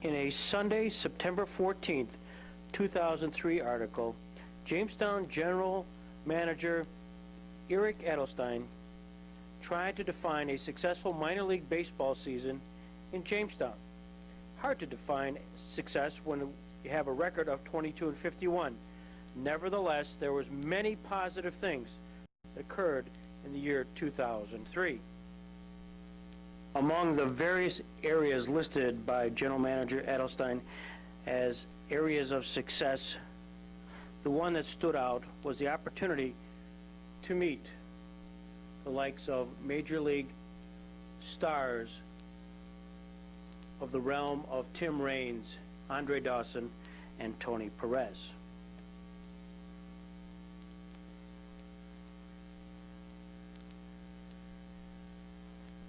In a Sunday, September 14th, 2003 article, Jamestown General Manager Eric Edelstein tried to define a successful minor league baseball season in Jamestown. Hard to define success when you have a record of 22-51. Nevertheless, there was many positive things that occurred in the year 2003. Among the various areas listed by General Manager Edelstein as areas of success, the one that stood out was the opportunity to meet the likes of Major League stars of the realm of Tim Raines, Andre Dawson, and Tony Perez.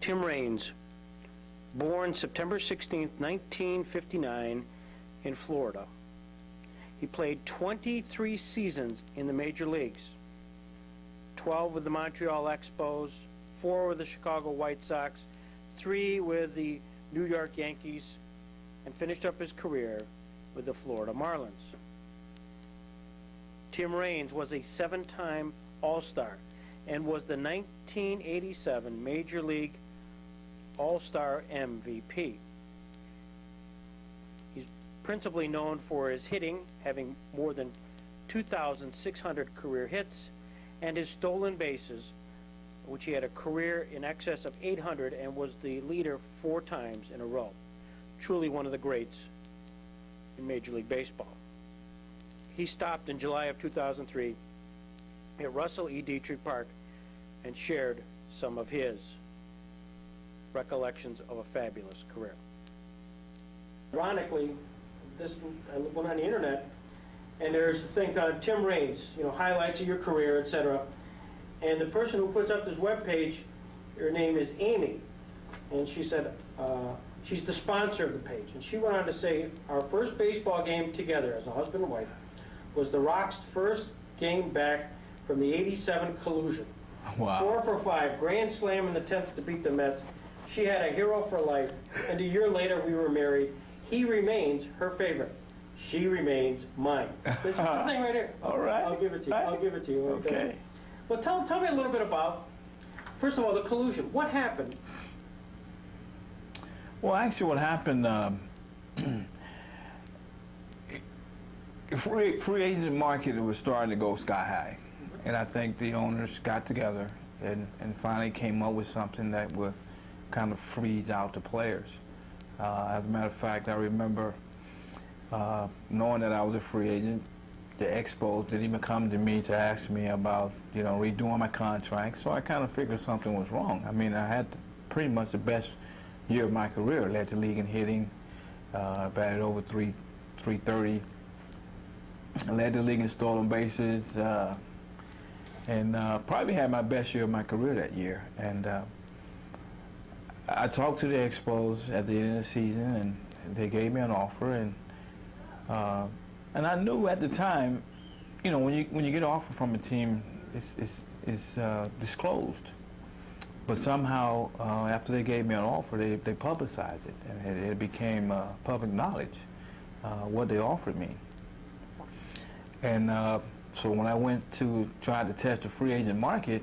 Tim Raines, born September 16, 1959, in Florida. He played 23 seasons in the major leagues, 12 with the Montreal Expos, 4 with the Chicago White Sox, 3 with the New York Yankees, and finished up his career with the Florida Marlins. Tim Raines was a 7-time All-Star and was the 1987 Major League All-Star MVP. He's principally known for his hitting, having more than 2,600 career hits, and his stolen bases, which he had a career in excess of 800 and was the leader 4 times in a row. Truly one of the greats in Major League Baseball. He stopped in July of 2003 at Russell E. Dietrich Park and shared some of his recollections of a fabulous career. Ironically, I went on the internet, and there's a thing called Tim Raines, highlights of your career, etc. And the person who puts up this webpage, her name is Amy, and she said she's the sponsor of the page. And she went on to say, our first baseball game together as a husband and wife was the Rock's first game back from the '87 collusion. Wow. 4 for 5, grand slam in the 10th to beat the Mets. She had a hero for life, and a year later we were married. He remains her favorite. She remains mine. This is the thing right here. All right. I'll give it to you. I'll give it to you. Okay. Well, tell me a little bit about, first of all, the collusion. What happened? Well, actually what happened, free agent market was starting to go sky high. And I think the owners got together and finally came up with something that would kind of freeze out the players. As a matter of fact, I remember knowing that I was a free agent, the Expos didn't even come to me to ask me about, redoing my contract. So I kind of figured something was wrong. I mean, I had pretty much the best year of my career. Led the league in hitting, batted over 330, led the league in stolen bases, and probably had my best year of my career that year. And I talked to the Expos at the end of the season, and they gave me an offer, and I knew at the time, when you get an offer from a team, it's disclosed. But somehow, after they gave me an offer, they publicized it, and it became public knowledge what they offered me. And so when I went to try to test the free agent market,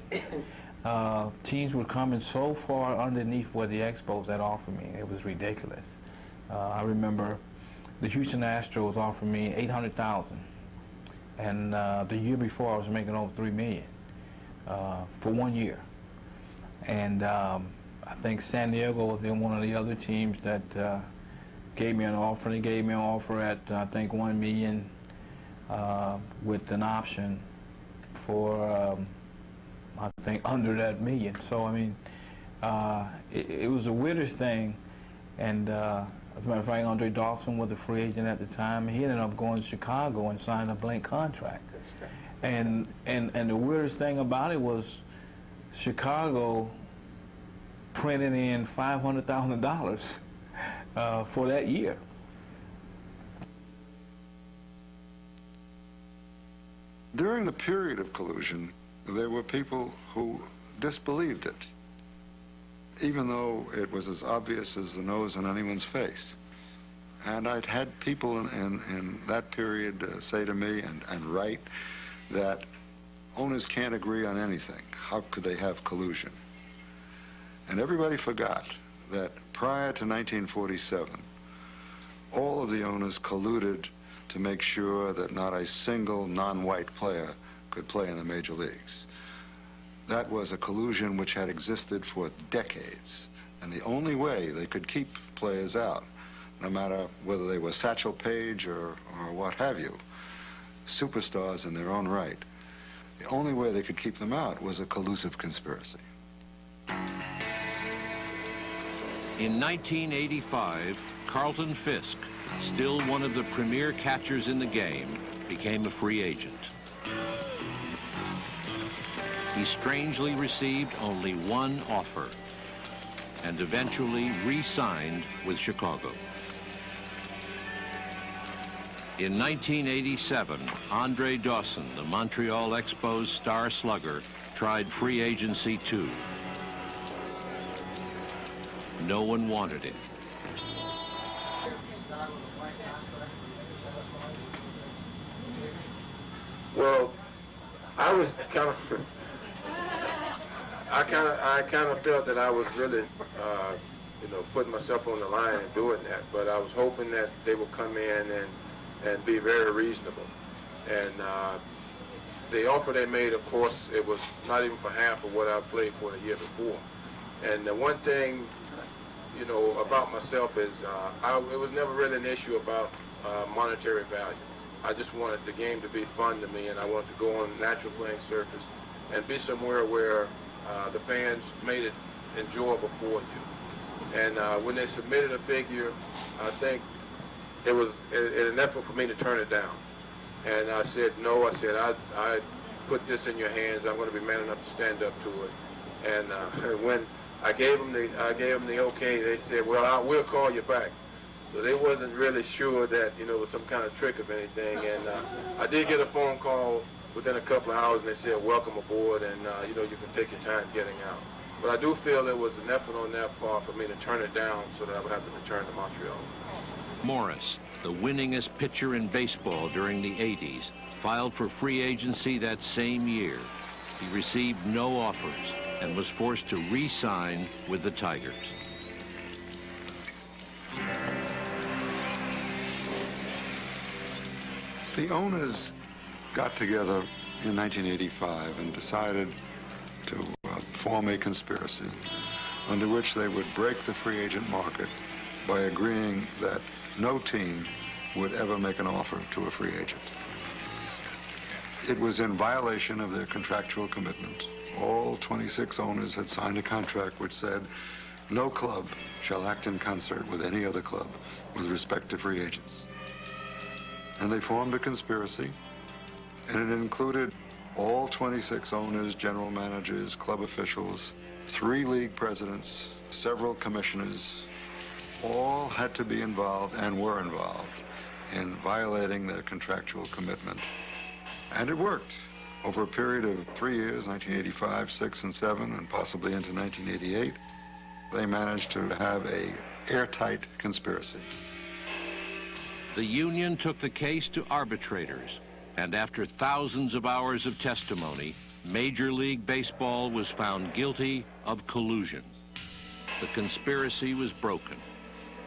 teams were coming so far underneath what the Expos had offered me. It was ridiculous. I remember the Houston Astros offered me $800,000, and the year before I was making over $3 million for 1 year. And I think San Diego was one of the other teams that gave me an offer. They gave me an offer at I think $1 million with an option for I think under that $1 million. So I mean, it was the weirdest thing. And as a matter of fact, Andre Dawson was a free agent at the time. He ended up going to Chicago and signed a blank contract. That's right. And the weirdest thing about it was Chicago printed in $500,000 for that year. During the period of collusion, there were people who disbelieved it, even though it was as obvious as the nose on anyone's face. And I'd had people in that period say to me and write that owners can't agree on anything. How could they have collusion? And everybody forgot that prior to 1947, all of the owners colluded to make sure that not a single non-white player could play in the major leagues. That was a collusion which had existed for decades. And the only way they could keep players out, no matter whether they were Satchel Paige or what have you, superstars in their own right, the only way they could keep them out was a collusive conspiracy. In 1985, Carlton Fisk, still one of the premier catchers in the game, became a free agent. He strangely received only one offer and eventually re-signed with Chicago. In 1987, Andre Dawson, the Montreal Expos star slugger, tried free agency too. No one wanted him. Well, I was kind of, I kind of felt that I was really, putting myself on the line and doing that. But I was hoping that they would come in and be very reasonable. And the offer they made, of course, it was not even for half of what I played for the year before. And the one thing, about myself is it was never really an issue about monetary value. I just wanted the game to be fun to me, and I wanted to go on a natural playing surface and be somewhere where the fans made it enjoyable for you. And when they submitted a figure, I think it was an effort for me to turn it down. And I said, no, I said, I put this in your hands. I'm going to be man enough to stand up to it. And when I gave them the okay, they said, well, we'll call you back. So they wasn't really sure that, it was some kind of trick of anything. And I did get a phone call within a couple of hours, and they said, welcome aboard, and, you can take your time getting out. But I do feel there was an effort on that part for me to turn it down so that I would have to return to Montreal. Morris, the winningest pitcher in baseball during the 80s, filed for free agency that same year. He received no offers and was forced to re-sign with the Tigers. The owners got together in 1985 and decided to form a conspiracy under which they would break the free agent market by agreeing that no team would ever make an offer to a free agent. It was in violation of their contractual commitment. All 26 owners had signed a contract which said, no club shall act in concert with any other club with respect to free agents. And they formed a conspiracy, and it included all 26 owners, general managers, club officials, 3 league presidents, several commissioners. All had to be involved and were involved in violating their contractual commitment. And it worked. Over a period of 3 years, 1985, 6, and 7, and possibly into 1988, they managed to have a airtight conspiracy. The union took the case to arbitrators, and after thousands of hours of testimony, Major League Baseball was found guilty of collusion. The conspiracy was broken,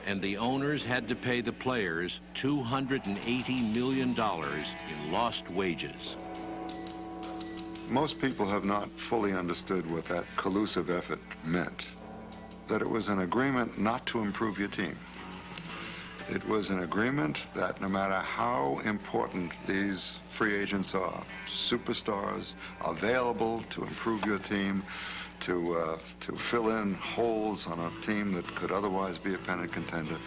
and the owners had to pay the players $280 million in lost wages. Most people have not fully understood what that collusive effort meant. That it was an agreement not to improve your team. It was an agreement that no matter how important these free agents are, superstars available to improve your team, to fill in holes on a team that could otherwise be a pennant contender,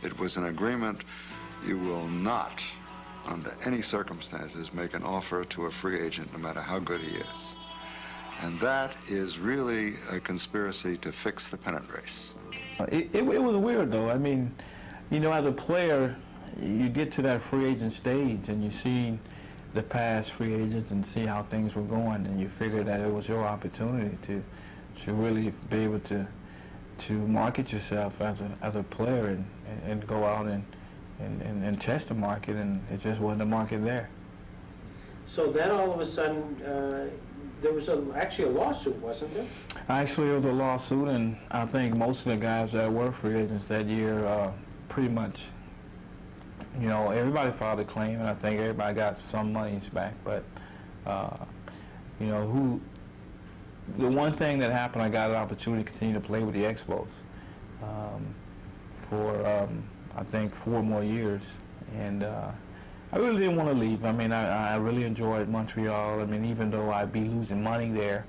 it was an agreement you will not, under any circumstances, make an offer to a free agent no matter how good he is. And that is really a conspiracy to fix the pennant race. It was weird, though. I mean, as a player, you get to that free agent stage and you see the past free agents and see how things were going, and you figure that it was your opportunity to really be able to market yourself as a player and go out and and test the market, and it just wasn't a market there. So then all of a sudden, there was actually a lawsuit, wasn't there? Actually, it was a lawsuit, and I think most of the guys that were free agents that year pretty much, you know, everybody filed a claim, and I think everybody got some monies back. But, you know, the one thing that happened, I got an opportunity to continue to play with the Expos for, I think, 4 more years. And I really didn't want to leave. I mean, I really enjoyed Montreal. I mean, even though I'd be losing money there,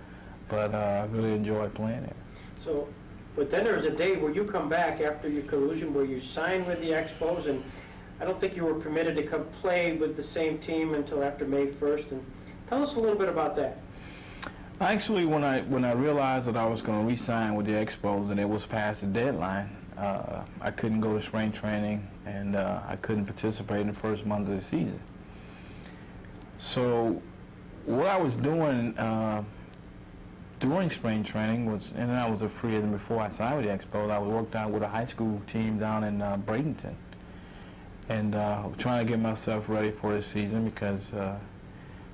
but I really enjoyed playing there. So, but then there was a day where you come back after your collusion where you signed with the Expos, and I don't think you were permitted to come play with the same team until after May 1st. And tell us a little bit about that. Actually, when I realized that I was going to re-sign with the Expos and it was past the deadline, I couldn't go to spring training, and I couldn't participate in the first month of the season. So what I was doing during spring training was, and I was a free agent before I signed with the Expos, I worked out with a high school team down in Bradenton, and trying to get myself ready for the season because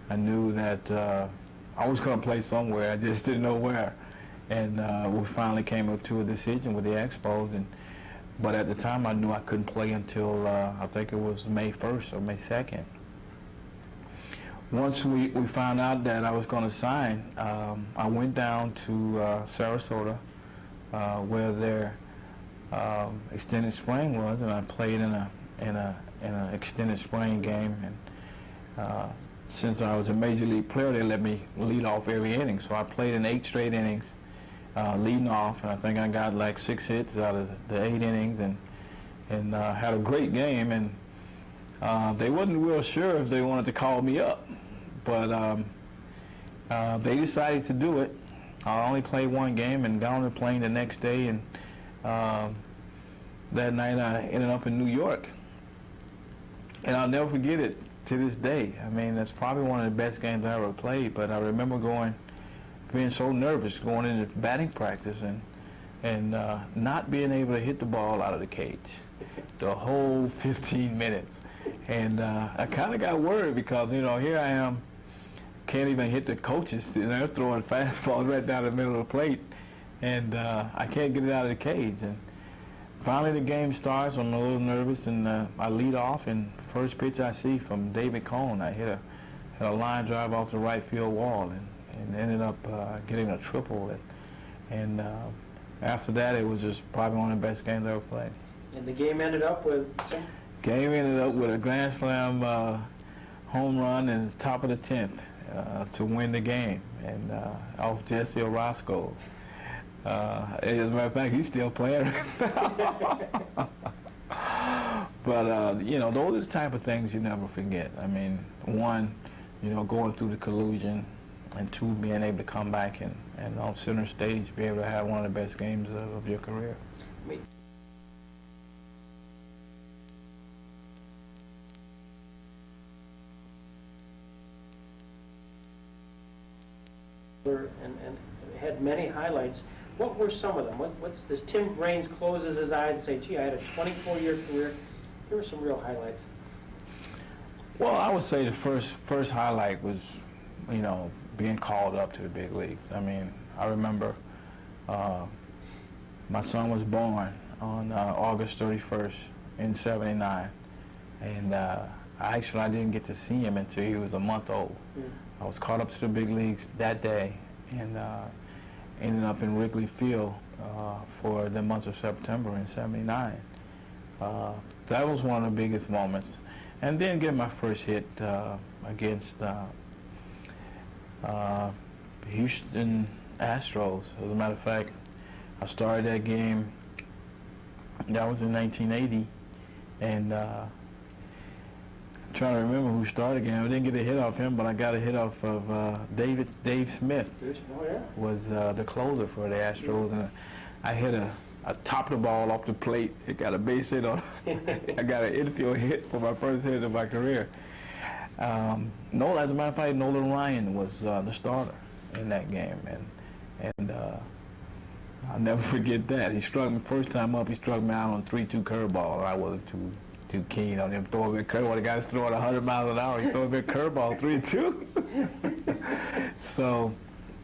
I knew that I was going to play somewhere. I just didn't know where. And we finally came up to a decision with the Expos. But at the time, I knew I couldn't play until I think it was May 1st or May 2nd. Once we found out that I was going to sign, I went down to Sarasota, where their extended spring was, and I played in an extended spring game. And since I was a major league player, they let me lead off every inning. So I played in 8 straight innings, leading off, and I think I got like 6 hits out of the 8 innings, and had a great game. And they wasn't real sure if they wanted to call me up, but they decided to do it. I only played 1 game and got on the plane the next day, and that night I ended up in New York. And I'll never forget it to this day. I mean, that's probably one of the best games I ever played, but I remember being so nervous going into batting practice and not being able to hit the ball out of the cage the whole 15 minutes. And I kind of got worried because, you know, here I am, can't even hit the coaches. They're throwing fastballs right down the middle of the plate, and I can't get it out of the cage. And finally the game starts. I'm a little nervous, and I lead off, and first pitch I see from David Cone, I hit a line drive off the right field wall, and ended up getting a triple. And after that, it was just probably one of the best games I ever played. And the game ended up with? Game ended up with a grand slam home run in the top of the 10th to win the game, and off Jesse Orozco. As a matter of fact, he's still playing. But, you know, those are the type of things you never forget. I mean, 1, you know, going through the collusion, and 2, being able to come back and on center stage be able to have one of the best games of your career. And had many highlights. What were some of them? What's this? Tim Raines closes his eyes and says, gee, I had a 24-year career. Here were some real highlights. Well, I would say the first highlight was, you know, being called up to the big leagues. I mean, I remember my son was born on August 31st in '79, and I didn't get to see him until he was a month old. I was called up to the big leagues that day, and ended up in Wrigley Field for the month of September in '79. That was one of the biggest moments. And then get my first hit against Houston Astros. As a matter of fact, I started that game, that was in 1980, and I'm trying to remember who started the game. I didn't get a hit off him, but I got a hit off of Dave Smith. Oh, yeah. Was the closer for the Astros, and I hit a top of the ball off the plate. It got a base hit on. I got an infield hit for my first hit of my career. As a matter of fact, Nolan Ryan was the starter in that game, and I'll never forget that. He struck me first time up. He struck me out on 3-2 curveball. I wasn't too keen on him throwing a curveball. The guy's throwing 100 miles an hour. He throws a big curveball, 3-2. So,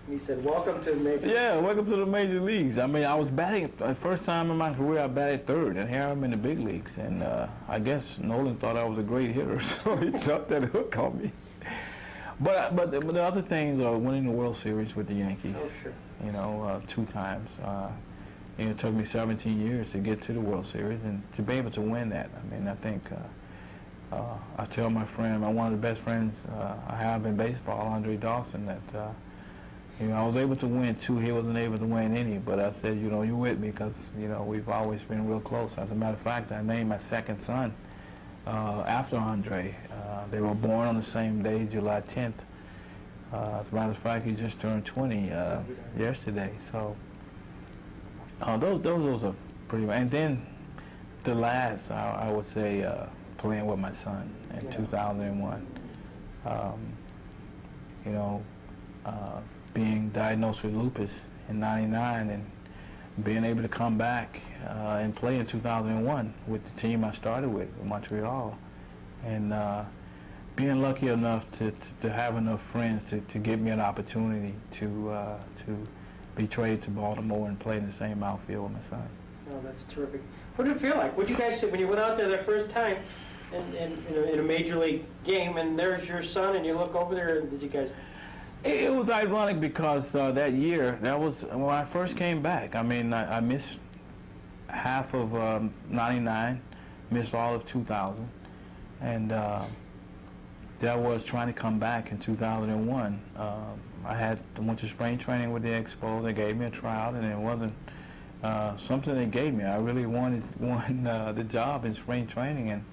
He said, welcome to Major. yeah, welcome to the major leagues. I mean, I was batting, the first time in my career I batted third, and here I'm in the big leagues. And I guess Nolan thought I was a great hitter, so he jumped that hook on me. But the other things are winning the World Series with the Yankees. Oh, sure. You know, 2 times. It took me 17 years to get to the World Series and to be able to win that. I mean, I think I tell my friend, one of the best friends I have in baseball, Andre Dawson, that you know, I was able to win 2. He wasn't able to win any, but I said, you know, you're with me because, you know, we've always been real close. As a matter of fact, I named my second son after Andre. They were born on the same day, July 10th. As a matter of fact, he just turned 20 yesterday. So those are pretty much. And then the last, I would say, playing with my son in 2001. You know, being diagnosed with lupus in '99 and being able to come back and play in 2001 with the team I started with, Montreal, and being lucky enough to have enough friends to give me an opportunity to be traded to Baltimore and play in the same outfield with my son. Oh, that's terrific. What did it feel like? What did you guys say when you went out there that first time in a major league game, and there's your son, and you look over there, and did you guys... It was ironic because that year, that was when I first came back. I mean, I missed half of '99, missed all of 2000, and that was trying to come back in 2001. I went to spring training with the Expos. They gave me a tryout, and it wasn't something they gave me. I really wanted the job in spring training, and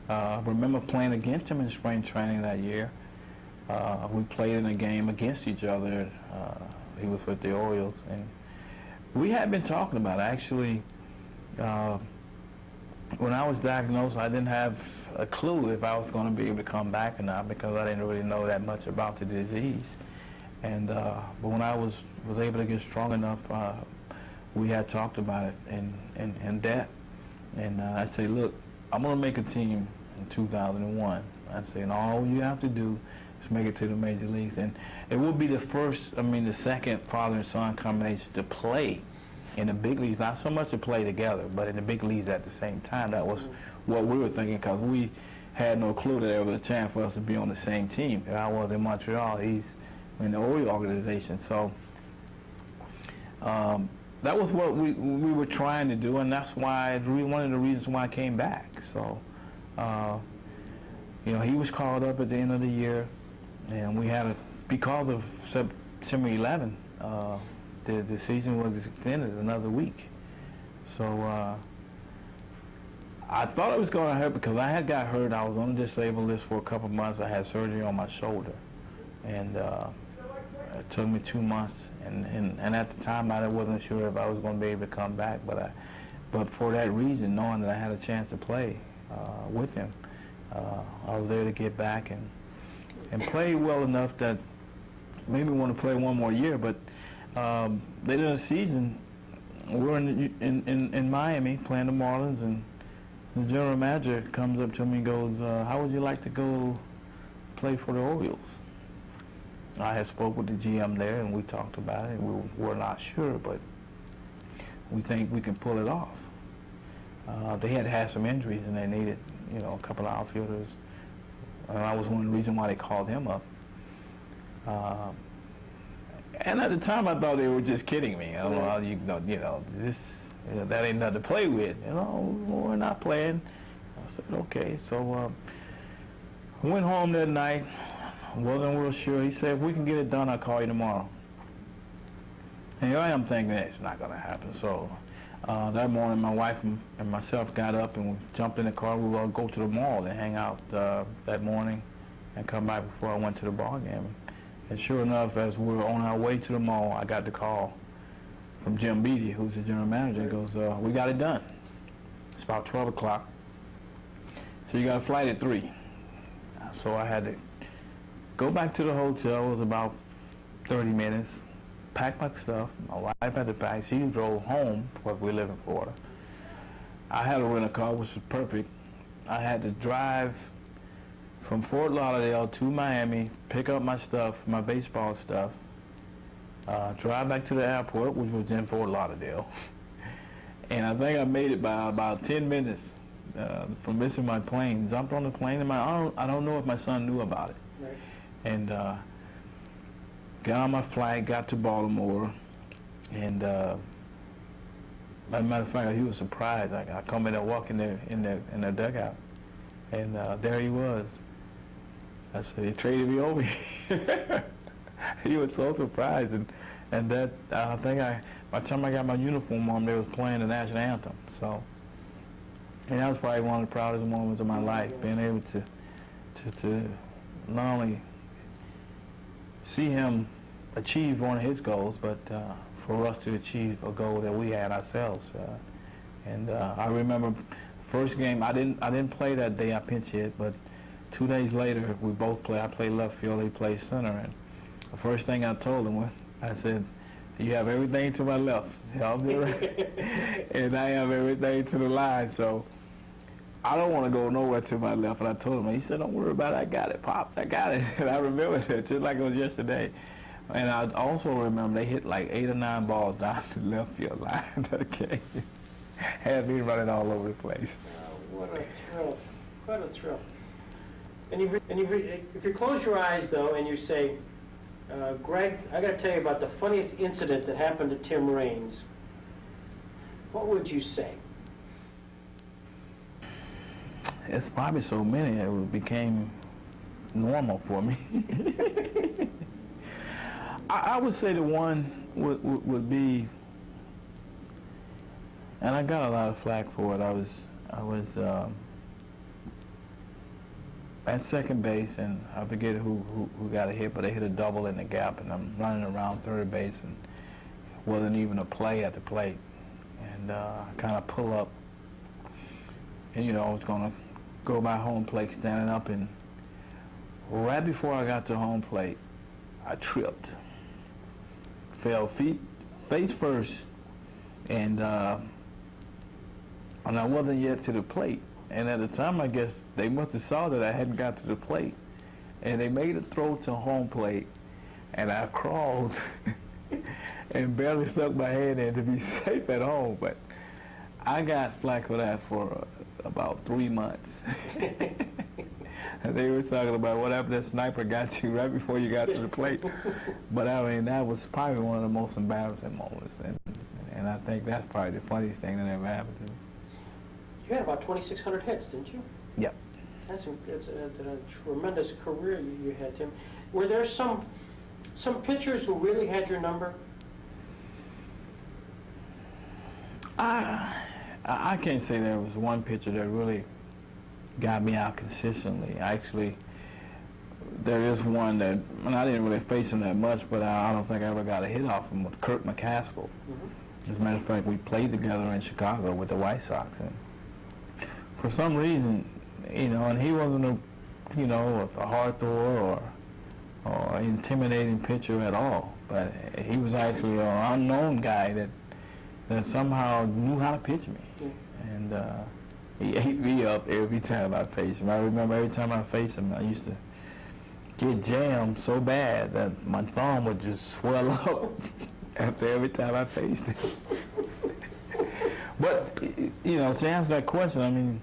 I remember playing against him in spring training that year. We played in a game against each other. He was with the Orioles, and we had been talking about it. Actually, when I was diagnosed, I didn't have a clue if I was going to be able to come back or not because I didn't really know that much about the disease. And but when I was able to get strong enough, we had talked about it in depth. And I say, look, I'm going to make a team in 2001. I say, and all you have to do is make it to the major leagues. And it will be the second father and son combination to play in the big leagues, not so much to play together, but in the big leagues at the same time. That was what we were thinking because we had no clue that there was a chance for us to be on the same team. I was in Montreal, he's in the Oriole organization. So that was what we were trying to do, and that's why one of the reasons why I came back. So, you know, he was called up at the end of the year, and we had because of September 11, the season was extended another week. So I thought it was going to hurt because I had got hurt. I was on the disabled list for a couple of months. I had surgery on my shoulder, and it took me 2 months. And at the time, I wasn't sure if I was going to be able to come back. But for that reason, knowing that I had a chance to play with him, I was there to get back and play well enough that made me want to play one more year. But later in the season, we're in Miami playing the Marlins, and the general manager comes up to me and goes, how would you like to go play for the Orioles? I had spoke with the GM there, and we talked about it. We were not sure, but we think we can pull it off. They had some injuries, and they needed, you know, a couple of outfielders. And I was one of the reasons why they called him up. And at the time, I thought they were just kidding me. I don't know, that ain't nothing to play with. You know, we're not playing. I said, okay. So I went home that night. Wasn't real sure. He said, if we can get it done, I'll call you tomorrow. And here I am thinking it's not going to happen. So that morning, my wife and myself got up and we jumped in the car. We were going to go to the mall and hang out that morning and come back before I went to the ball game. And sure enough, as we were on our way to the mall, I got the call from Jim Beattie, who's the general manager. He goes, we got it done. It's about 12 o'clock. So you got a flight at 3. So I had to go back to the hotel. It was about 30 minutes. Pack my stuff. My wife had to pack. She drove home because we live in Florida. I had a rental car, which was perfect. I had to drive from Fort Lauderdale to Miami, pick up my stuff, my baseball stuff, drive back to the airport, which was in Fort Lauderdale. And I think I made it by about 10 minutes from missing my plane. Jumped on the plane, and I don't know if my son knew about it. Right. And got on my flight, got to Baltimore, and as a matter of fact, he was surprised. I come in there, walk in the dugout, and there he was. I said, "They traded me over here." He was so surprised, and that I think by the time I got my uniform on, they was playing the national anthem. So, and that was probably one of the proudest moments of my life, being able to not only see him achieve one of his goals, but for us to achieve a goal that we had ourselves. And I remember first game, I didn't play that day, I pinch hit, but 2 days later we both played. I played left field, he played center, and the first thing I told him was, I said, "You have everything to my left, I'll be right, and I have everything to the line, so I don't want to go nowhere to my left." And I told him, and he said, "Don't worry about it, I got it, Pops, I got it." And I remember that just like it was yesterday. And I also remember they hit like 8 or 9 balls down to the left field line that game. Had me running all over the place. What a thrill. What a thrill. And if you close your eyes, though, and you say, Greg, I got to tell you about the funniest incident that happened to Tim Raines, what would you say? It's probably so many that it became normal for me. I would say the one would be, and I got a lot of flack for it. I was at second base, and I forget who got a hit, but they hit a double in the gap, and I'm running around third base, and it wasn't even a play at the plate. And I kind of pull up, and I was going to go by home plate, standing up, and right before I got to home plate, I tripped. Fell face first, and I wasn't yet to the plate. And at the time, I guess they must have saw that I hadn't got to the plate, and they made a throw to home plate, and I crawled and barely stuck my hand in to be safe at home. But I got flack for that for about 3 months. And they were talking about what happened, that sniper got you right before you got to the plate. But I mean, that was probably one of the most embarrassing moments. And I think that's probably the funniest thing that ever happened to me. You had about 2,600 hits, didn't you? Yep. That's a tremendous career you had, Tim. Were there some pitchers who really had your number? I can't say there was one pitcher that really got me out consistently. Actually, there is one that, and I didn't really face him that much, but I don't think I ever got a hit off him, with Kirk McCaskill. As a matter of fact, we played together in Chicago with the White Sox, and for some reason, and he wasn't a hard thrower or intimidating pitcher at all, but he was actually an unknown guy that somehow knew how to pitch me. And he ate me up every time I faced him. I remember every time I faced him, I used to get jammed so bad that my thumb would just swell up after every time I faced him. But, to answer that question, I mean,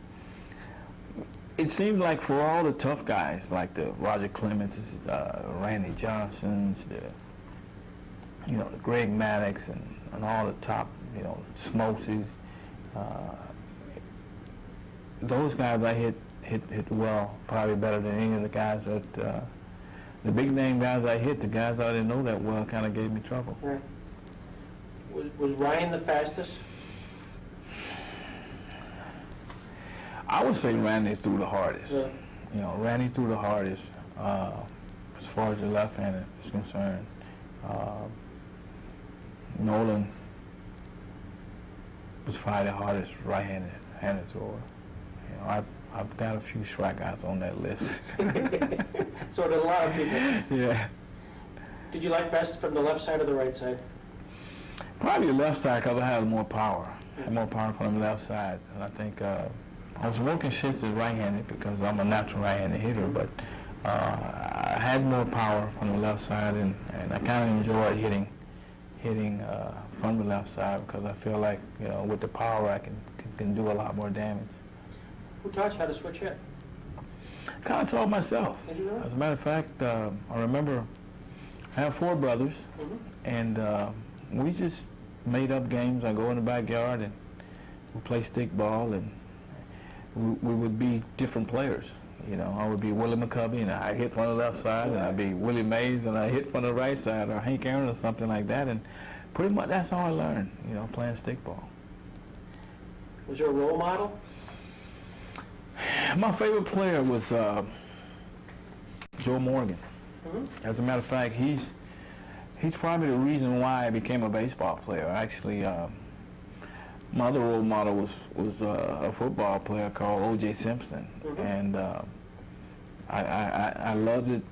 it seemed like for all the tough guys, like the Roger Clemens, Randy Johnsons, the Greg Maddux, and all the top, Smokesies, those guys I hit well, probably better than any of the guys that, the big name guys I hit, the guys I didn't know that well kind of gave me trouble. Right. Was Ryan the fastest? I would say Randy threw the hardest. Yeah. Randy threw the hardest as far as the left-handed is concerned. Nolan was probably the hardest right-handed thrower. I've got a few strikeouts on that list. So did a lot of people. Yeah. Did you like best from the left side or the right side? Probably the left side, because I had more power. I had more power from the left side. And I think I was working shifts as right-handed because I'm a natural right-handed hitter, but I had more power from the left side, and I kind of enjoyed hitting from the left side because I feel like, you know, with the power I can do a lot more damage. Who taught you how to switch hit? Kind of taught myself. Did you really? As a matter of fact, I remember I have 4 brothers, and we just made up games. I go in the backyard and we play stick ball, and we would be different players. You know, I would be Willie McCovey, and I hit from the left side, and I'd be Willie Mays, and I hit from the right side, or Hank Aaron, or something like that. And pretty much that's how I learned, you know, playing stick ball. Was there a role model? My favorite player was Joe Morgan. As a matter of fact, he's probably the reason why I became a baseball player. Actually, my other role model was a football player called O.J. Simpson, and I loved it,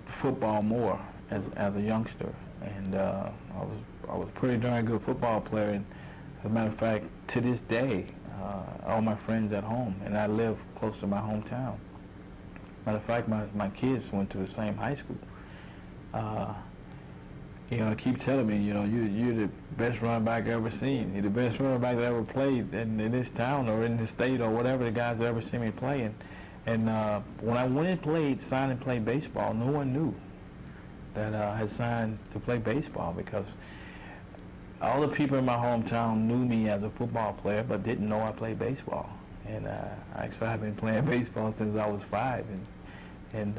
football more as a youngster, and I was a pretty darn good football player. And as a matter of fact, to this day, all my friends at home, and I live close to my hometown. Matter of fact, my kids went to the same high school. You know, they keep telling me, you know, you're the best running back I've ever seen. You're the best running back that ever played in this town or in the state or whatever the guys ever seen me play. And when I went and played, signed and played baseball, no one knew that I had signed to play baseball because all the people in my hometown knew me as a football player but didn't know I played baseball. And actually I've been playing baseball since I was 5. And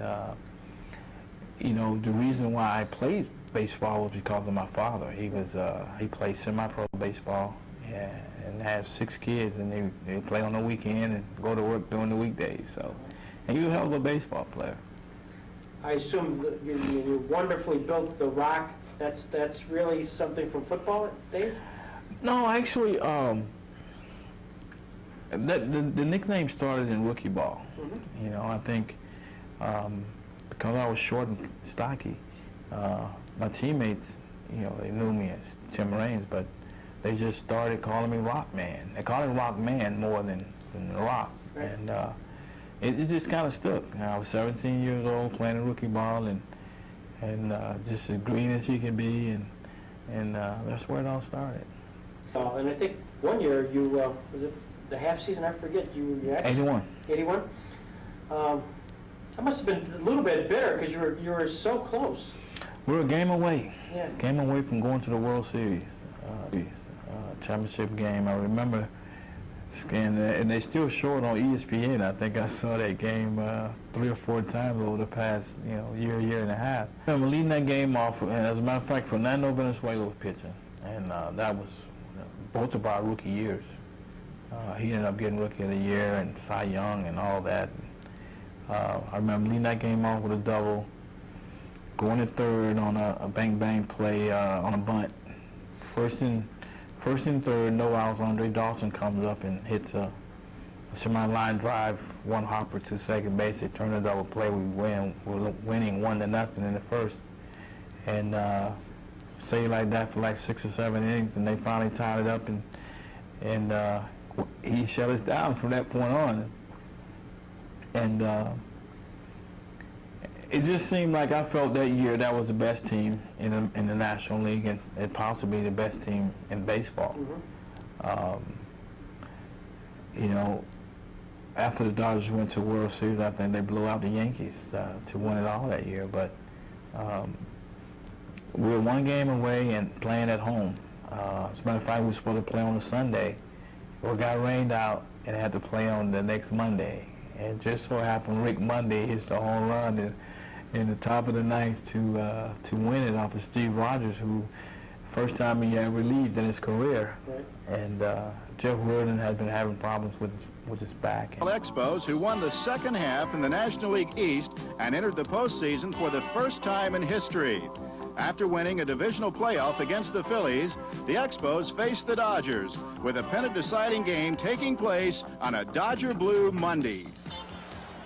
you know, the reason why I played baseball was because of my father. He played semi-pro baseball and has 6 kids, and they play on the weekend and go to work during the weekdays. So, and he was a hell of a baseball player. I assume that you wonderfully built the rock. That's really something from football days? No, actually, the nickname started in rookie ball. You know, I think because I was short and stocky, my teammates, you know, they knew me as Tim Raines, but they just started calling me Rock Man. They called me Rock Man more than Rock, right. And it just kind of stuck. I was 17 years old playing rookie ball, and just as green as you can be, and that's where it all started. And I think one year you was it the half season? I forget. You 81. 81. That must have been a little bit bitter because you were so close. We were a game away. Yeah. Game away from going to the World Series, championship game. I remember, and they still show it on ESPN. I think I saw that game 3 or 4 times over the past, you know, year and a half. I remember leading that game off, and as a matter of fact, Fernando Valenzuela was pitching, and that was both of our rookie years. He ended up getting Rookie of the Year and Cy Young and all that. I remember leading that game off with a double, going to third on a bang play on a bunt. First and third, no outs. Andre Dawson comes up and hits a semi-line drive, 1 hopper to second base. They turn a double play. We win. We're winning 1-0 in the first, and stayed like that for like 6 or 7 innings, and they finally tied it up, and he shut us down from that point on. And it just seemed like I felt that year that was the best team in the National League and possibly the best team in baseball. You know, after the Dodgers went to the World Series, I think they blew out the Yankees to win it all that year. But we were 1 game away and playing at home. As a matter of fact, we were supposed to play on a Sunday. We got rained out and had to play on the next Monday. And just so happened Rick Monday hits the home run in the top of the 9th to win it off of Steve Rogers, who first time he ever relieved in his career. Right. And Jeff Worden had been having problems with his back. Expos, who won the second half in the National League East and entered the postseason for the first time in history. After winning a divisional playoff against the Phillies, the Expos faced the Dodgers, with a pennant-deciding game taking place on a Dodger Blue Monday.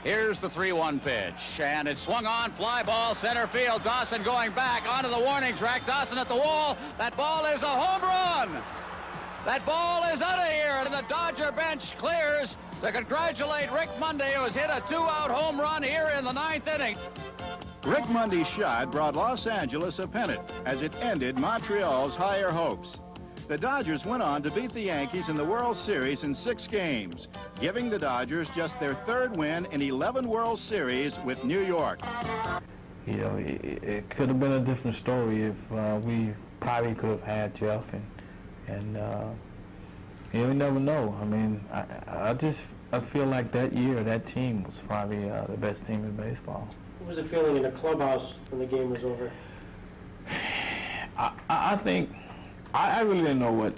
Here's the 3-1 pitch, and it's swung on, fly ball, center field. Dawson going back onto the warning track. Dawson at the wall. That ball is a home run. That ball is out of here, and the Dodger bench clears to congratulate Rick Monday, who has hit a 2-out home run here in the 9th inning. Rick Mundy's shot brought Los Angeles a pennant as it ended Montreal's higher hopes. The Dodgers went on to beat the Yankees in the World Series in 6 games, giving the Dodgers just their 3rd win in 11 World Series with New York. You know, it could have been a different story if we probably could have had Jeff, and you never know. I mean, I feel like that year, that team was probably the best team in baseball. What was the feeling in the clubhouse when the game was over? I think I really didn't know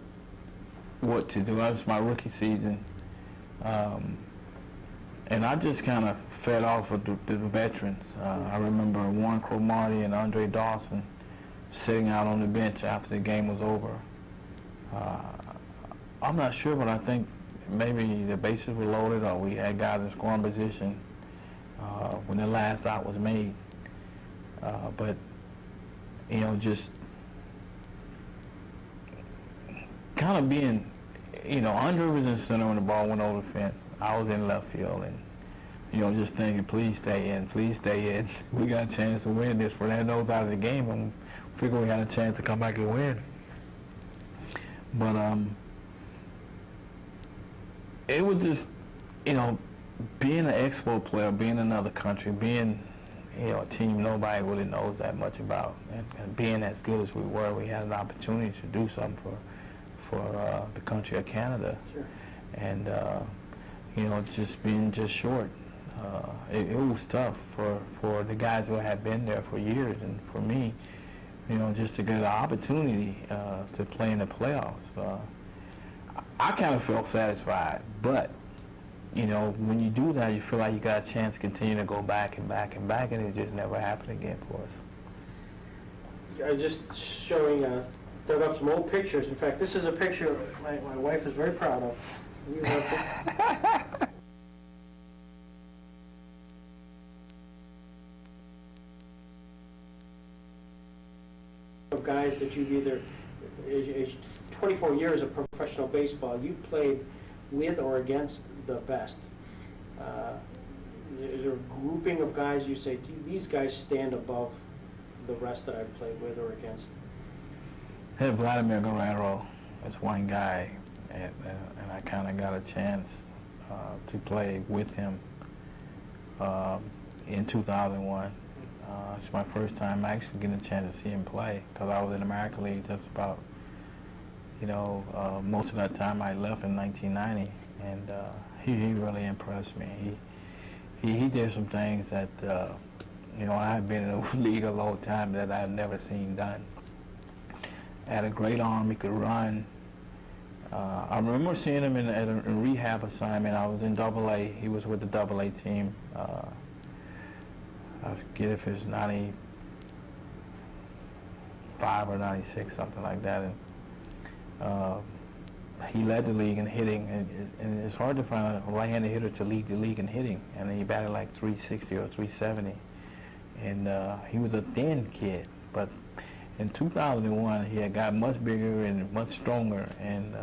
what to do. That was my rookie season, and I just kind of fed off of the veterans. I remember Warren Cromartie and Andre Dawson sitting out on the bench after the game was over. I'm not sure, but I think maybe the bases were loaded or we had guys in scoring position when the last out was made. But, you know, just kind of being, you know, Andre was in center when the ball went over the fence. I was in left field, and, you know, just thinking, please stay in, please stay in. We got a chance to win this. We're that nose out of the game, and figure we had a chance to come back and win. But it was just, you know, being an Expo player, being in another country, being, you know, a team nobody really knows that much about, and being as good as we were, we had an opportunity to do something for the country of Canada. Sure. And, you know, just being just short. It was tough for the guys who had been there for years, and for me, you know, just to get an opportunity to play in the playoffs. I kind of felt satisfied, but, you know, when you do that, you feel like you got a chance to continue to go back and back and back, and it just never happened again for us. I'm just showing, dug up some old pictures. In fact, this is a picture my wife is very proud of. We were- of guys that you've either, 24 years of professional baseball, you played with or against the best. Is there a grouping of guys you say, these guys stand above the rest that I've played with or against? I had Vladimir Guerrero as one guy, and I kind of got a chance to play with him in 2001. It's my first time actually getting a chance to see him play, because I was in the American League just about, you know, most of that time I left in 1990, and he really impressed me. He did some things that, you know, I had been in the league a long time that I had never seen done. Had a great arm, he could run. I remember seeing him in a rehab assignment. I was in AA, he was with the AA team. I forget if it's 95 or 96, something like that. And he led the league in hitting, and it's hard to find a right-handed hitter to lead the league in hitting. And he batted like 360 or 370. And he was a thin kid, but in 2001, he had got much bigger and much stronger, and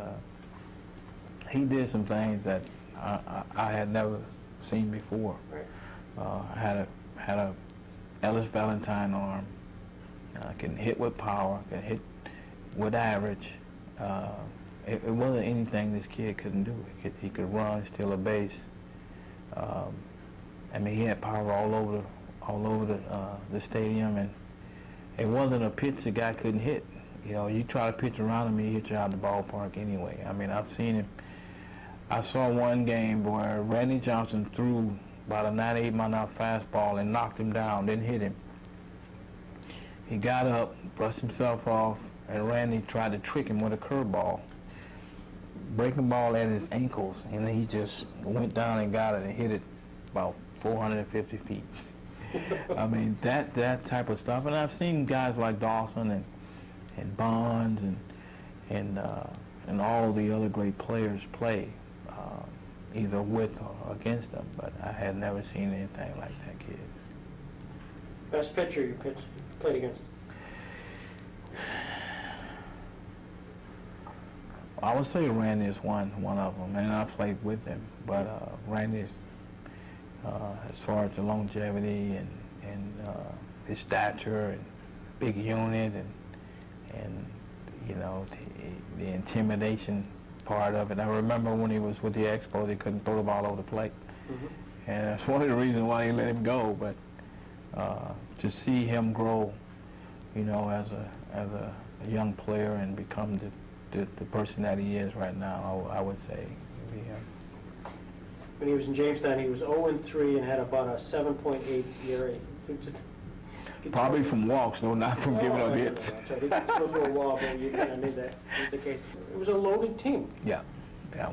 he did some things that I had never seen before. Right. I had a Ellis Valentine arm. Can hit with power, can hit with average. It wasn't anything this kid couldn't do. He could run, steal a base. I mean, he had power all over the stadium, and it wasn't a pitch the guy couldn't hit. You know, you try to pitch around him, he hit you out of the ballpark anyway. I mean, I've seen him. I saw one game where Randy Johnson threw about a 98-mile-an-hour fastball and knocked him down, didn't hit him. He got up, brushed himself off, and Randy tried to trick him with a curveball. Breaking ball at his ankles, and he just went down and got it and hit it about 450 feet. I mean, that type of stuff. And I've seen guys like Dawson and Bonds and all the other great players play, either with or against them. But I had never seen anything like that kid. Best pitcher you played against? I would say Randy is one of them, and I played with him. But Randy is, as far as the longevity and his stature and big unit and you know, the intimidation part of it. I remember when he was with the Expos, he couldn't throw the ball over the plate. And that's one of the reasons why he let him go. But to see him grow, you know, as a young player and become the person that he is right now, I would say would be him. When he was in Jamestown, he was 0-3 and had about a 7.8 ERA. Probably from walks, no, not from giving up hits. So he was supposed to go a wall, but you kind of knew that was the case. It was a loaded team. Yeah,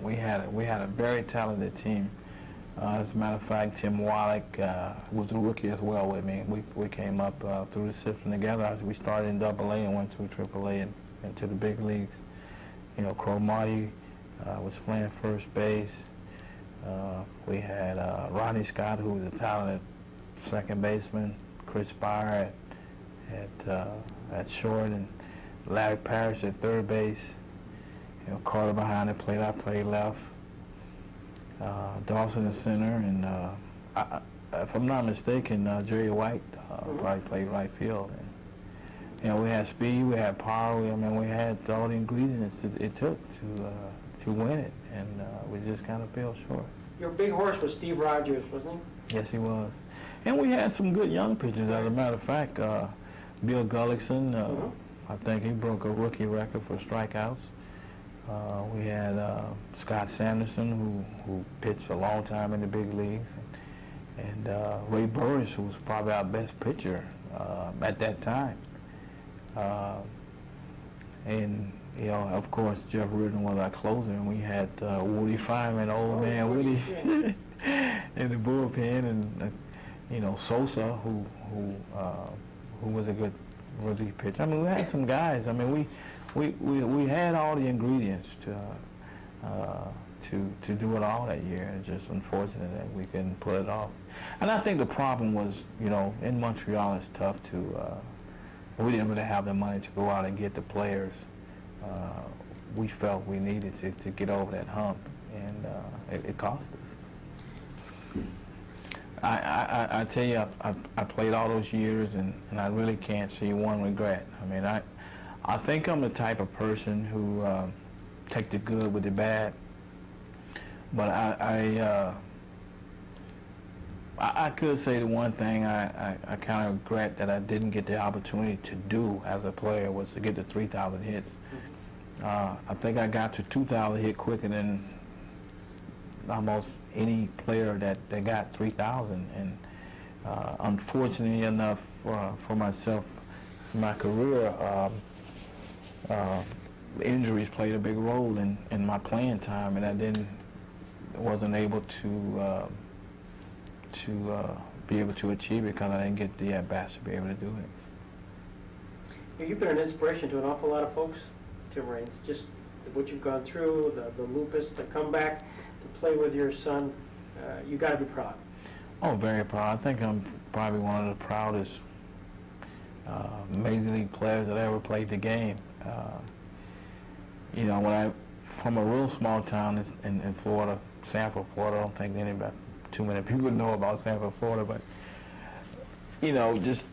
we had a very talented team. As a matter of fact, Tim Wallach was a rookie as well with me. We came up through the system together. We started in AA and went to AAA and to the big leagues. You know, Cromartie was playing first base. We had Ronnie Scott, who was a talented second baseman. Chris Spire at short, and Larry Parrish at third base. You know, Carter behind the plate. I played left. Dawson at center, and if I'm not mistaken, Jerry White probably played right field. And, you know, we had speed, we had power. We had all the ingredients it took to win it, and we just kind of fell short. Your big horse was Steve Rogers, wasn't he? Yes, he was. And we had some good young pitchers. As a matter of fact, Bill Gullickson, I think he broke a rookie record for strikeouts. We had Scott Sanderson, who pitched a long time in the big leagues, and Ray Burris, who was probably our best pitcher at that time. And, you know, of course, Jeff Reardon was our closer, and we had Woody Fireman, old man Woody, in the bullpen, and you know, Sosa, who was a good rookie pitcher. I mean, we had some guys. I mean, we had all the ingredients to do it all that year. It's just unfortunate that we couldn't pull it off. And I think the problem was, you know, in Montreal it's tough to. We didn't really have the money to go out and get the players we felt we needed to get over that hump, and it cost us. I tell you, I played all those years, and I really can't see one regret. I mean, I think I'm the type of person who take the good with the bad, but I could say the one thing I kind of regret that I didn't get the opportunity to do as a player was to get the 3,000 hits. I think I got to 2,000 hit quicker than almost any player that got 3,000, and unfortunately enough for myself, my career, injuries played a big role in my playing time, and I wasn't able to be able to achieve it because I didn't get the at-bats to be able to do it. You've been an inspiration to an awful lot of folks, Tim Raines. Just what you've gone through, the lupus, the comeback, to play with your son. You got to be proud. Oh, very proud. I think I'm probably one of the proudest Major League players that ever played the game. You know, from a real small town in Florida, Sanford, Florida, I don't think too many people know about Sanford, Florida, but, you know, just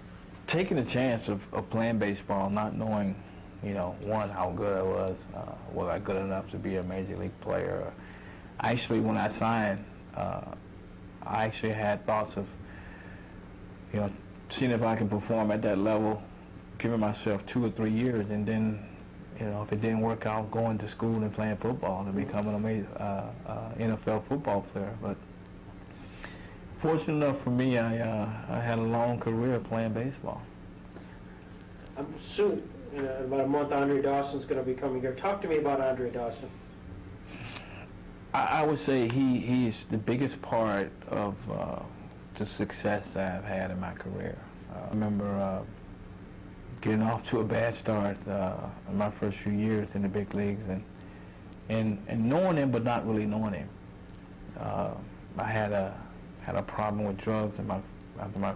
taking the chance of playing baseball, not knowing, you know, one, how good I was I good enough to be a Major League player? Actually, when I signed, I actually had thoughts of, you know, seeing if I can perform at that level, giving myself 2 or 3 years, and then, you know, if it didn't work out, going to school and playing football and becoming a NFL football player. But fortunate enough for me, I had a long career playing baseball. Soon, in about a month, Andre Dawson's going to be coming here. Talk to me about Andre Dawson. I would say he is the biggest part of the success that I've had in my career. I remember getting off to a bad start in my first few years in the big leagues, and knowing him but not really knowing him. I had a problem with drugs after my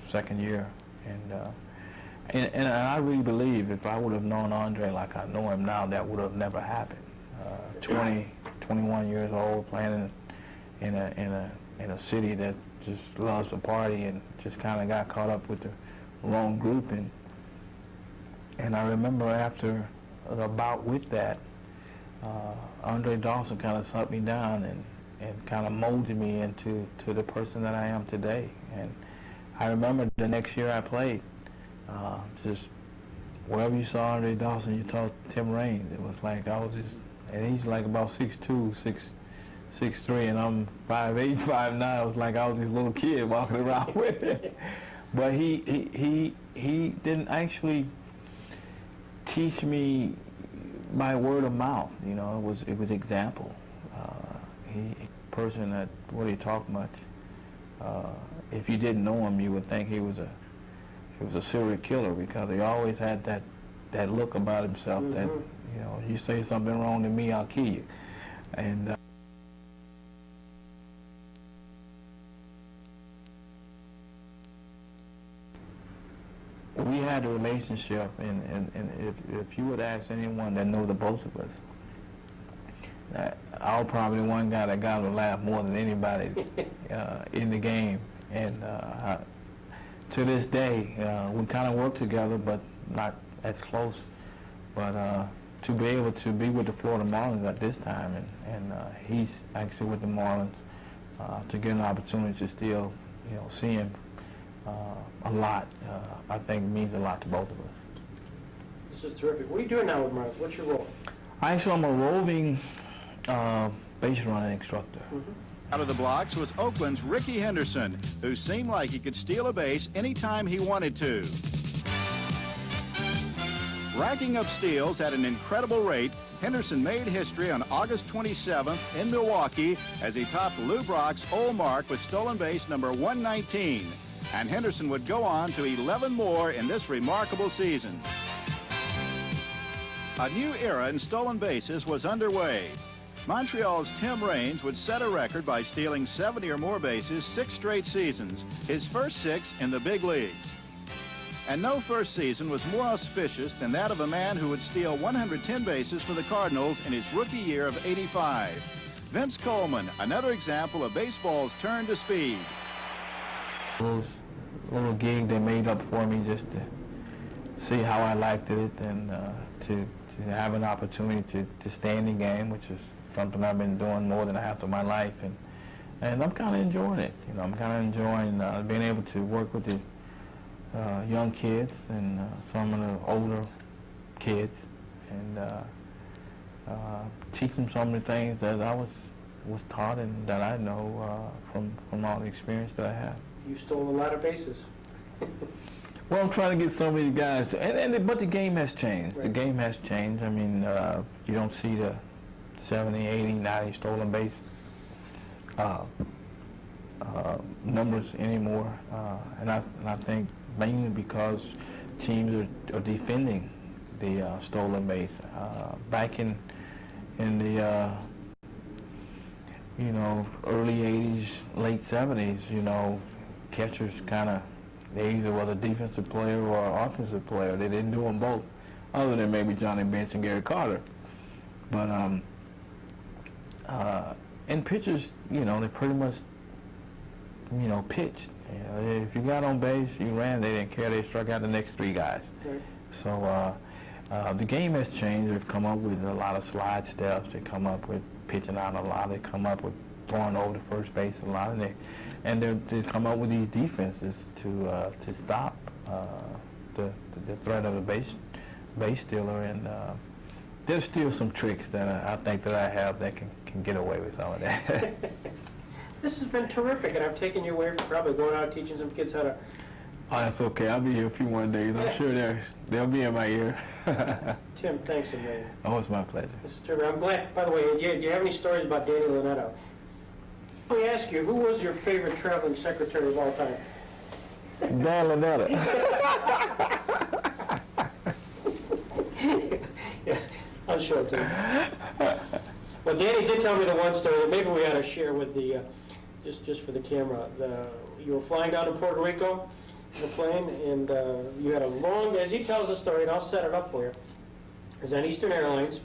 second year, and I really believe if I would have known Andre like I know him now, that would have never happened. 20, 21 years old, playing in a city that just loves to party, and just kind of got caught up with the wrong group. And I remember after the bout with that, Andre Dawson kind of sat me down and kind of molded me into the person that I am today. And I remember the next year I played, just wherever you saw Andre Dawson, you saw Tim Raines. It was like I was just, and he's like about 6'2", 6'3", and I'm 5'8", 5'9". I was like I was this little kid walking around with him. But he didn't actually teach me by word of mouth. You know, it was example. He person that really talked much. If you didn't know him, you would think he was a serial killer, because he always had that look about himself that, you know, you say something wrong to me, I'll kill you. And we had a relationship, and if you would ask anyone that know the both of us, I was probably the one guy that got to laugh more than anybody in the game. And to this day, we kind of work together, but not as close. But to be able to be with the Florida Marlins at this time, and he's actually with the Marlins, to get an opportunity to still, you know, see him a lot, I think means a lot to both of us. This is terrific. What are you doing now with Marlins? What's your role? Actually, I'm a roving base running instructor. Out of the blocks was Oakland's Rickey Henderson, who seemed like he could steal a base anytime he wanted to. Racking up steals at an incredible rate, Henderson made history on August 27th in Milwaukee as he topped Lou Brock's old mark with stolen base number 119. And Henderson would go on to 11 more in this remarkable season. A new era in stolen bases was underway. Montreal's Tim Raines would set a record by stealing 70 or more bases 6 straight seasons, his first 6 in the big leagues. And no first season was more auspicious than that of a man who would steal 110 bases for the Cardinals in his rookie year of '85. Vince Coleman, another example of baseball's turn to speed. Little gig they made up for me just to see how I liked it, and to have an opportunity to stay in the game, which is something I've been doing more than half of my life, and I'm kind of enjoying it. You know, I'm kind of enjoying being able to work with the young kids and some of the older kids, and teach them some of the things that I was taught and that I know from all the experience that I have. You stole a lot of bases. Well, I'm trying to get some of these guys, but the game has changed. Right. The game has changed. I mean, you don't see the 70, 80, 90 stolen base numbers anymore, and I think mainly because teams are defending the stolen base. Back in the you know, early 80s, late 70s, you know, catchers kind of, they either were a defensive player or an offensive player. They didn't do them both, other than maybe Johnny Bench and Gary Carter. But and pitchers, you know, they pretty much, you know, pitched. You know, if you got on base, you ran. They didn't care. They struck out the next 3 guys. Right. So the game has changed. They've come up with a lot of slide steps. They come up with pitching out a lot. They come up with throwing over to first base a lot, and they come up with these defenses to stop the threat of a base stealer. And there's still some tricks that I think that I have that can get away with some of that. This has been terrific, and I've taken you away from probably going out teaching some kids how to... Oh, that's okay. I'll be here a few more days. I'm sure they'll be in my ear. Tim, thanks a million. Oh, it's my pleasure. This is terrific. I'm glad, by the way, do you have any stories about Danny Linetto? Let me ask you, who was your favorite traveling secretary of all time? Dan Linetto. Yeah, I'll show it to you. Well, Danny did tell me the one story that maybe we ought to share with the, just for the camera. You were flying down to Puerto Rico in a plane, and you had a long, as he tells the story, and I'll set it up for you. It was on Eastern Airlines,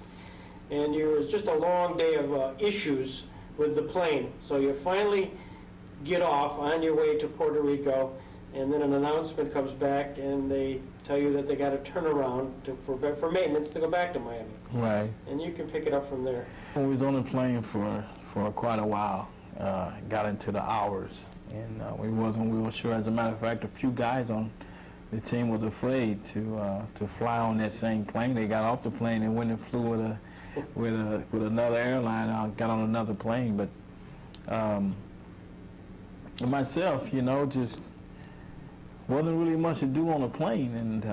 and it was just a long day of issues with the plane. So you finally get off on your way to Puerto Rico, and then an announcement comes back, and they tell you that they got to turn around for maintenance to go back to Miami. Right. And you can pick it up from there. We was on the plane for quite a while. Got into the hours, and we wasn't real sure. As a matter of fact, a few guys on the team was afraid to fly on that same plane. They got off the plane and went and flew with another airline. Got on another plane, but myself, you know, just wasn't really much to do on the plane, and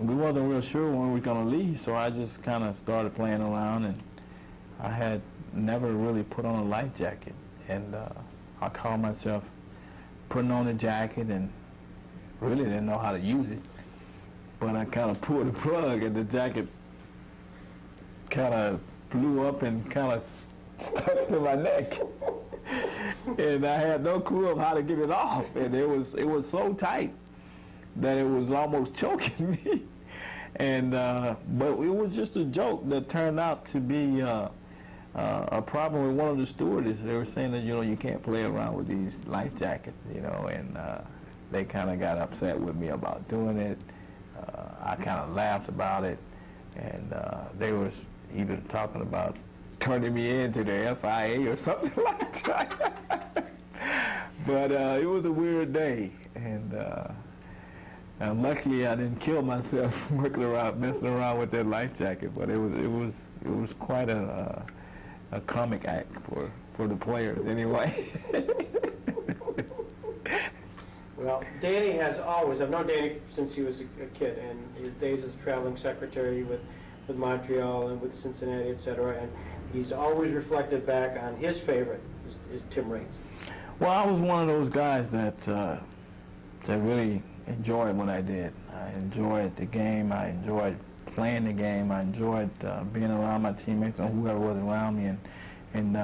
we wasn't real sure when we were going to leave. So I just kind of started playing around, and I had never really put on a life jacket, and I called myself putting on the jacket and really didn't know how to use it, but I kind of pulled the plug and the jacket kind of blew up and kind of stuck to my neck. And I had no clue of how to get it off, and it was so tight that it was almost choking me. And but it was just a joke that turned out to be a problem with one of the stewardess. They were saying that, you know, you can't play around with these life jackets, you know, and they kind of got upset with me about doing it. I kind of laughed about it, and they was even talking about turning me into the FIA or something like that. But it was a weird day, and luckily I didn't kill myself messing around with that life jacket. But it was quite a comic act for the players anyway. Well, Danny has always, I've known Danny since he was a kid, and his days as a traveling secretary with Montreal and with Cincinnati, etc., and he's always reflected back on his favorite, is Tim Raines. Well, I was one of those guys that really enjoyed what I did. I enjoyed the game. I enjoyed playing the game. I enjoyed being around my teammates and whoever was around me. And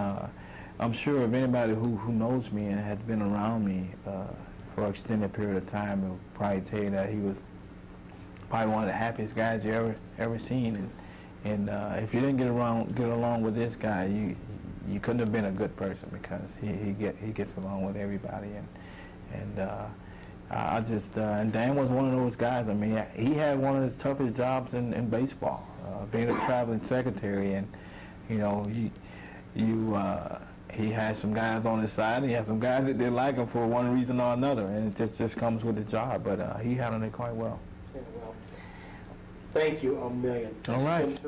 I'm sure if anybody who knows me and has been around me for an extended period of time will probably tell you that he was probably one of the happiest guys you ever seen. And if you didn't get along with this guy, you couldn't have been a good person, because he gets along with everybody. And Dan was one of those guys. I mean, he had one of the toughest jobs in baseball, being a traveling secretary, and you know, he had some guys on his side, and he had some guys that didn't like him for one reason or another, and it just comes with the job. But he handled it quite well. Yeah, well, thank you a million. All right.